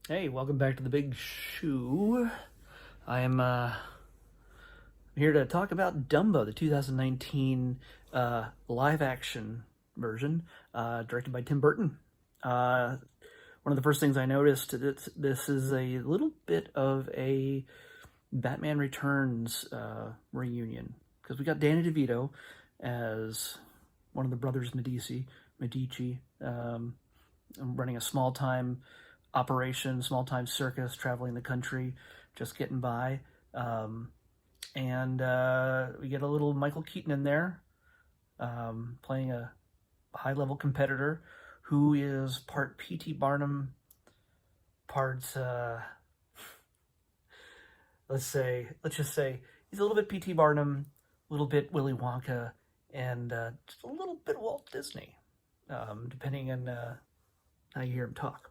Hey, welcome back to the Big Shoe. I am here to talk about Dumbo, the 2019 live-action version, directed by Tim Burton. One of the first things I noticed, this is a little bit of a Batman Returns reunion, because we got Danny DeVito as one of the brothers Medici, running a small-time operation, small-time circus, traveling the country, just getting by. And we get a little Michael Keaton in there, playing a high-level competitor who is part P.T. Barnum, part, let's just say he's a little bit P.T. Barnum, a little bit Willy Wonka, and just a little bit Walt Disney, depending on how you hear him talk.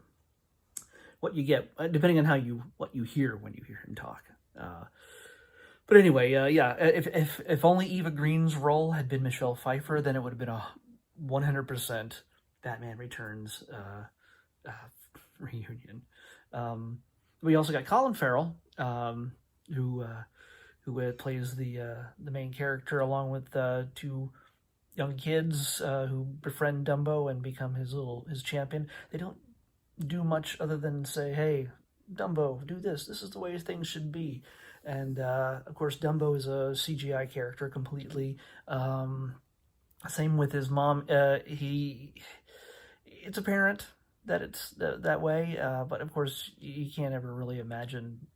What you get, depending on what you hear when you hear him talk. But anyway, yeah, if only Eva Green's role had been Michelle Pfeiffer, then it would have been a 100% Batman Returns reunion. We also got Colin Farrell, who plays the main character, along with two young kids who befriend Dumbo and become his champion. They don't do much other than say, "Hey, Dumbo, do this. This is the way things should be." And of course, Dumbo is a CGI character completely. Same with his mom. It's apparent that it's that way, but of course, you can't ever really imagine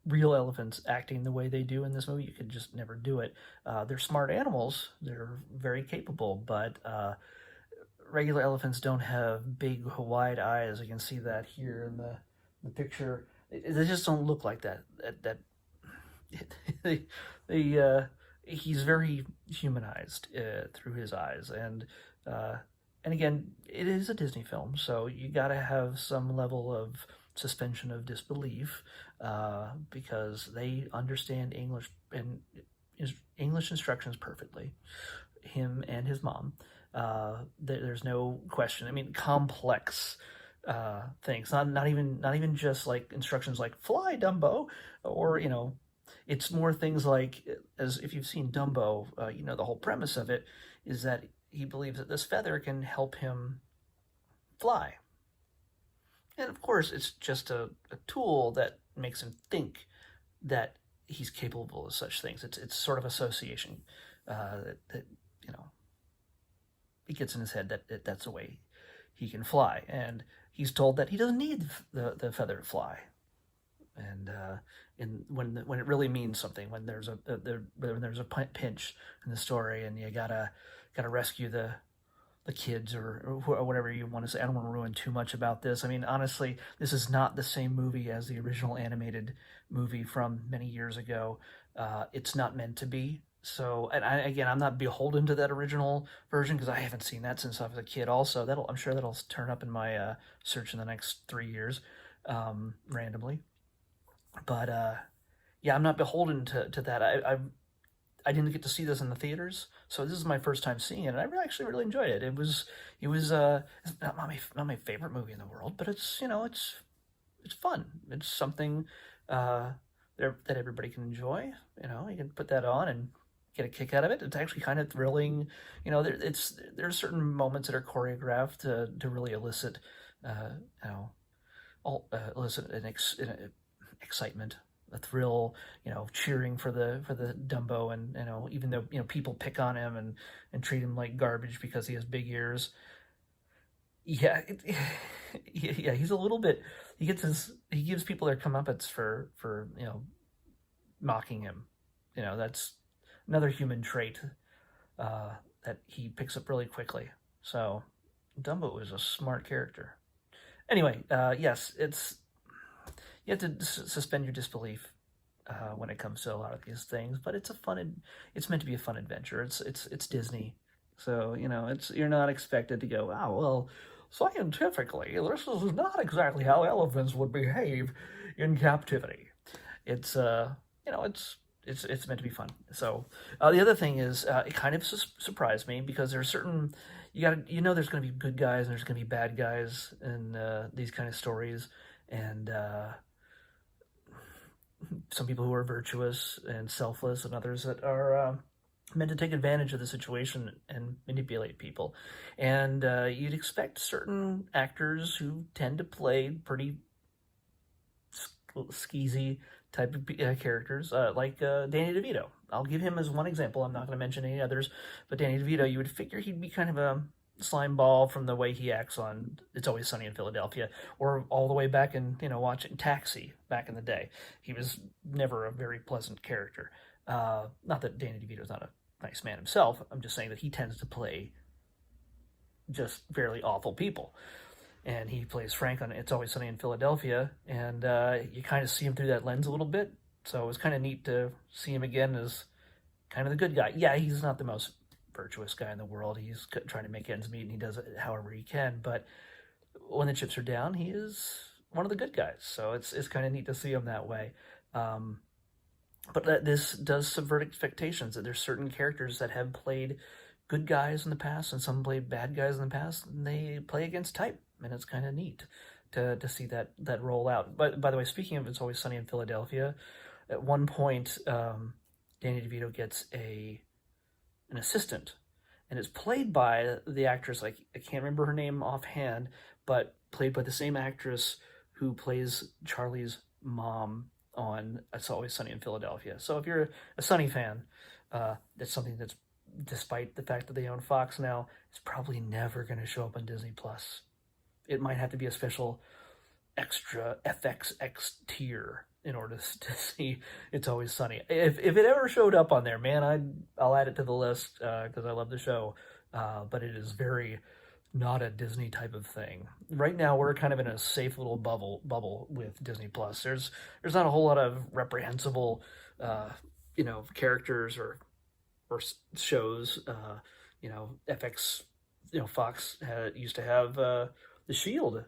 real elephants acting the way they do in this movie. You could just never do it. They're smart animals. They're very capable, but regular elephants don't have big, wide eyes. You can see that here in the picture. They just don't look like that. He's very humanized through his eyes, and again, it is a Disney film, so you got to have some level of suspension of disbelief, because they understand English and English instructions perfectly. Him and his mom. There's no question. I mean, complex things, not even just like instructions like "fly, Dumbo," or it's more things like, as if you've seen Dumbo, the whole premise of it is that he believes that this feather can help him fly, and of course it's just a tool that makes him think that he's capable of such things. It's sort of association that it gets in his head that that's the way he can fly, and he's told that he doesn't need the feather to fly. And when it really means something, when there's a pinch in the story, and you gotta rescue the kids or whatever you want to say. I don't want to ruin too much about this. I mean, honestly, this is not the same movie as the original animated movie from many years ago. It's not meant to be. So, and I'm not beholden to that original version because I haven't seen that since I was a kid. Also, I'm sure that'll turn up in my search in the next 3 years, randomly. But yeah, I'm not beholden to that. I didn't get to see this in the theaters, so this is my first time seeing it, and I actually really enjoyed it. It was it's not my favorite movie in the world, but it's fun. It's something that everybody can enjoy. You can put that on and get a kick out of it. It's actually kind of thrilling. There are certain moments that are choreographed to really elicit an excitement, a thrill, cheering for the Dumbo, and even though people pick on him and treat him like garbage because he has big ears. Yeah, yeah, he's a little bit. He gives people their comeuppance for mocking him. That's another human trait that he picks up really quickly. So Dumbo is a smart character. Anyway, yes, you have to suspend your disbelief when it comes to a lot of these things, but it's meant to be a fun adventure. It's Disney, so you're not expected to go, "Oh, well, scientifically, this is not exactly how elephants would behave in captivity." It's it's meant to be fun. So the other thing is, it kind of surprised me because there are certain there's going to be good guys and there's going to be bad guys in these kind of stories, and some people who are virtuous and selfless, and others that are meant to take advantage of the situation and manipulate people. And you'd expect certain actors who tend to play pretty skeezy type of characters, like Danny DeVito. I'll give him as one example. I'm not going to mention any others, but Danny DeVito, you would figure he'd be kind of a slime ball from the way he acts on It's Always Sunny in Philadelphia, or all the way back in, watching Taxi back in the day. He was never a very pleasant character. Not that Danny DeVito's not a nice man himself. I'm just saying that he tends to play just fairly awful people. And he plays Frank on It's Always Sunny in Philadelphia, and you kind of see him through that lens a little bit. So it was kind of neat to see him again as kind of the good guy. Yeah, he's not the most virtuous guy in the world. He's trying to make ends meet, and he does it however he can. But when the chips are down, he is one of the good guys. So it's kind of neat to see him that way. But this does subvert expectations. That there's certain characters that have played good guys in the past, and some played bad guys in the past, and they play against type. And it's kind of neat to see that roll out. But by the way, speaking of It's Always Sunny in Philadelphia, at one point, Danny DeVito gets an assistant, and it's played by the actress, like, I can't remember her name offhand, but played by the same actress who plays Charlie's mom on It's Always Sunny in Philadelphia. So if you're a Sunny fan, that's something that's, despite the fact that they own Fox now, it's probably never going to show up on Disney Plus. It might have to be a special extra FXX tier in order to see It's Always Sunny. If it ever showed up on there, man, I'll add it to the list because I love the show. But it is very not a Disney type of thing. Right now, we're kind of in a safe little bubble with Disney Plus. There's not a whole lot of reprehensible, characters or shows. FX, Fox used to have The Shield.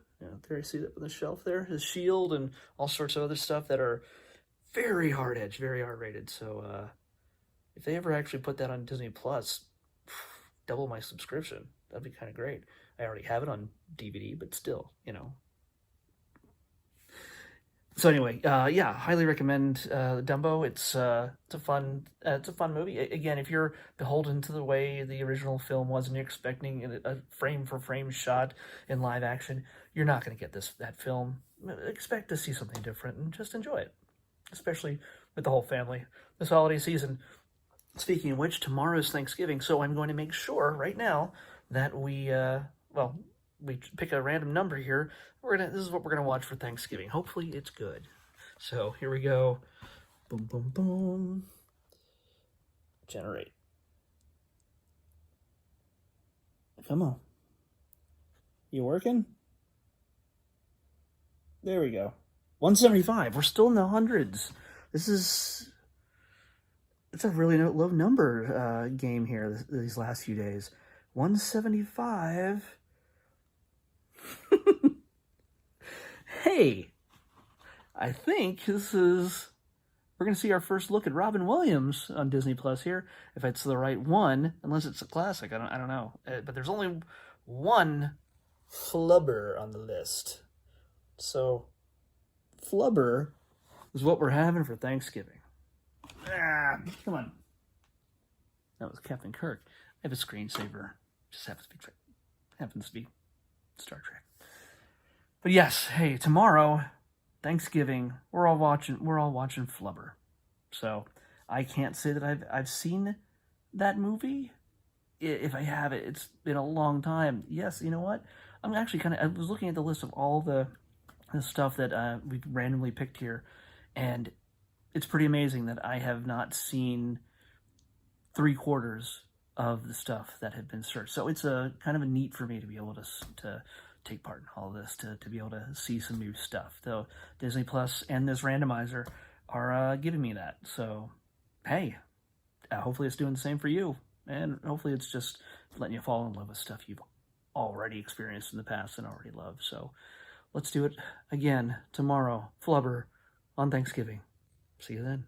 There you see that on the shelf there, The Shield, and all sorts of other stuff that are very hard edge, very R-rated. So if they ever actually put that on Disney Plus, double my subscription. That'd be kind of great. I already have it on DVD, but still, So anyway, highly recommend Dumbo. It's a fun movie. Again, if you're beholden to the way the original film was and you're expecting a frame for frame shot in live action, you're not going to get that film. Expect to see something different and just enjoy it, especially with the whole family this holiday season. Speaking of which, tomorrow's Thanksgiving, so I'm going to make sure right now that we pick a random number here. This is what we're gonna watch for Thanksgiving. Hopefully it's good. So here we go. Boom, boom, boom. Generate. Come on. You working? There we go. 175. We're still in the hundreds. It's a really low number game here these last few days. 175. Hey, I think we're going to see our first look at Robin Williams on Disney Plus here, if it's the right one, unless it's a classic. I don't know. But there's only one Flubber on the list. So, Flubber is what we're having for Thanksgiving. Come on. That was Captain Kirk. I have a screensaver. Just happens to be Star Trek. But yes, hey, tomorrow, Thanksgiving, we're all watching Flubber. So I can't say that I've seen that movie. If I have it's been a long time. Yes, you know what? I'm actually I was looking at the list of all the stuff that we've randomly picked here, and it's pretty amazing that I have not seen 3/4 of the stuff that have been searched. So it's a kind of a neat for me to be able to take part in all of this, to be able to see some new stuff. Though Disney Plus and this randomizer are giving me that. So, hey, hopefully it's doing the same for you. And hopefully it's just letting you fall in love with stuff you've already experienced in the past and already love. So let's do it again tomorrow. Flubber on Thanksgiving. See you then.